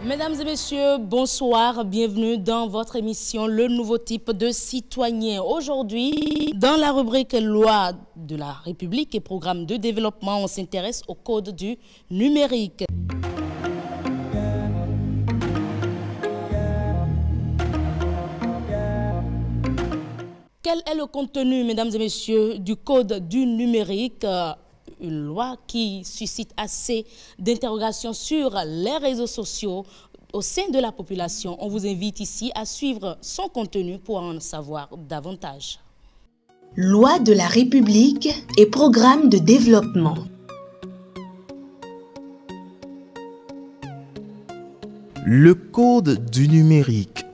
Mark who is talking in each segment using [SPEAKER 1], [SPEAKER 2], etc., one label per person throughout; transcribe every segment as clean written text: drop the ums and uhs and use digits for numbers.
[SPEAKER 1] Mesdames et messieurs, bonsoir, bienvenue dans votre émission Le Nouveau Type de Citoyen. Aujourd'hui, dans la rubrique Loi de la République et Programme de développement, on s'intéresse au code du numérique. Quel est le contenu, mesdames et messieurs, du code du numérique? Une loi qui suscite assez d'interrogations sur les réseaux sociaux au sein de la population. On vous invite ici à suivre son contenu pour en savoir davantage.
[SPEAKER 2] Loi de la République et Programme de développement.
[SPEAKER 3] Le code du numérique.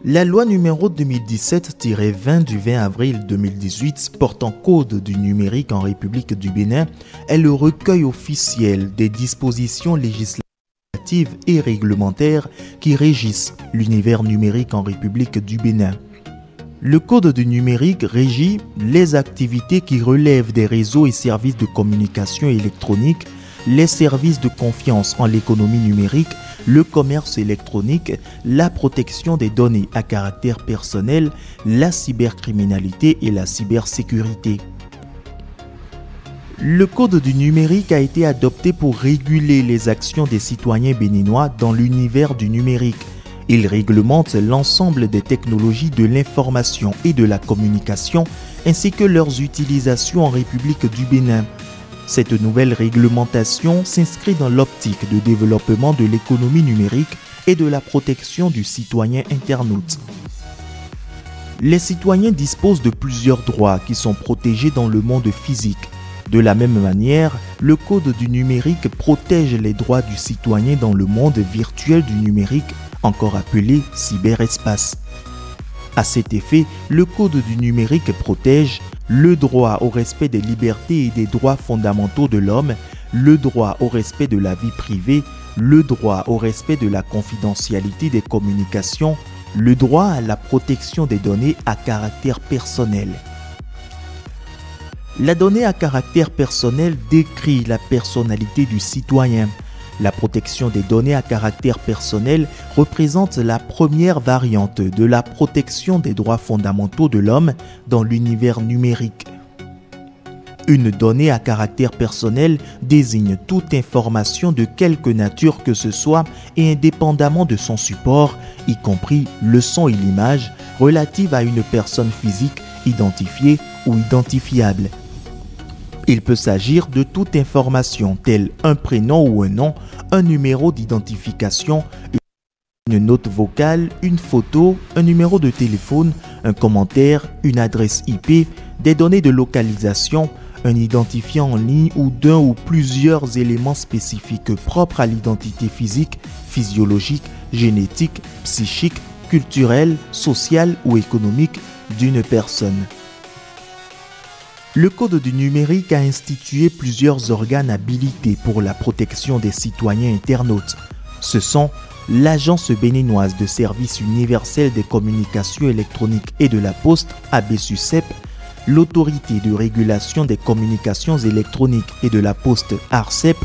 [SPEAKER 3] La loi numéro 2017-20 du 20 avril 2018 portant code du numérique en République du Bénin est le recueil officiel des dispositions législatives et réglementaires qui régissent l'univers numérique en République du Bénin. Le code du numérique régit les activités qui relèvent des réseaux et services de communication électronique, les services de confiance en l'économie numérique, le commerce électronique, la protection des données à caractère personnel, la cybercriminalité et la cybersécurité. Le code du numérique a été adopté pour réguler les actions des citoyens béninois dans l'univers du numérique. Il réglemente l'ensemble des technologies de l'information et de la communication ainsi que leurs utilisations en République du Bénin. Cette nouvelle réglementation s'inscrit dans l'optique de développement de l'économie numérique et de la protection du citoyen internaute. Les citoyens disposent de plusieurs droits qui sont protégés dans le monde physique. De la même manière, le code du numérique protège les droits du citoyen dans le monde virtuel du numérique, encore appelé cyberespace. À cet effet, le code du numérique protège le droit au respect des libertés et des droits fondamentaux de l'homme, le droit au respect de la vie privée, le droit au respect de la confidentialité des communications, le droit à la protection des données à caractère personnel. La donnée à caractère personnel décrit la personnalité du citoyen. La protection des données à caractère personnel représente la première variante de la protection des droits fondamentaux de l'homme dans l'univers numérique. Une donnée à caractère personnel désigne toute information de quelque nature que ce soit et indépendamment de son support, y compris le son et l'image, relative à une personne physique identifiée ou identifiable. Il peut s'agir de toute information telle un prénom ou un nom, un numéro d'identification, une note vocale, une photo, un numéro de téléphone, un commentaire, une adresse IP, des données de localisation, un identifiant en ligne ou d'un ou plusieurs éléments spécifiques propres à l'identité physique, physiologique, génétique, psychique, culturelle, sociale ou économique d'une personne. Le code du numérique a institué plusieurs organes habilités pour la protection des citoyens internautes. Ce sont l'Agence béninoise de services universels des communications électroniques et de la poste, ABSUCEP, l'Autorité de régulation des communications électroniques et de la poste, ARCEP,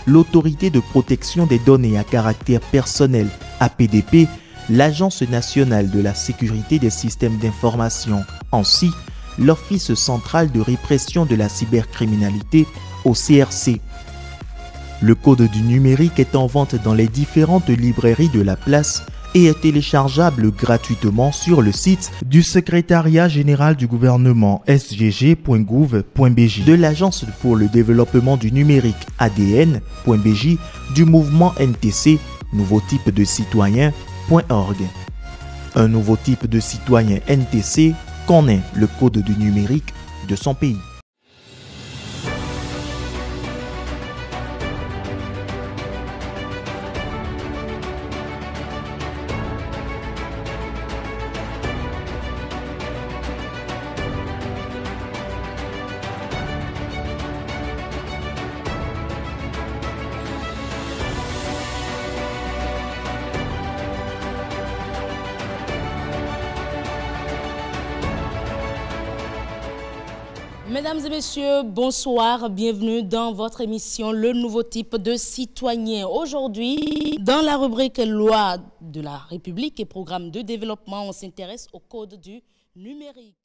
[SPEAKER 3] l'Autorité de protection des données à caractère personnel, APDP, l'Agence nationale de la sécurité des systèmes d'information, ANSSI, l'Office central de répression de la cybercriminalité, OCRC. Le code du numérique est en vente dans les différentes librairies de la place et est téléchargeable gratuitement sur le site du Secrétariat général du gouvernement sgg.gouv.bj, de l'Agence pour le développement du numérique ADN.bj, du mouvement NTC, nouveau type de citoyen.org. Un nouveau type de citoyen NTC connaît le code du numérique de son pays.
[SPEAKER 1] Mesdames et messieurs, bonsoir, bienvenue dans votre émission Le Nouveau Type de Citoyen. Aujourd'hui, dans la rubrique Loi de la République et Programme de développement, on s'intéresse au Code du numérique.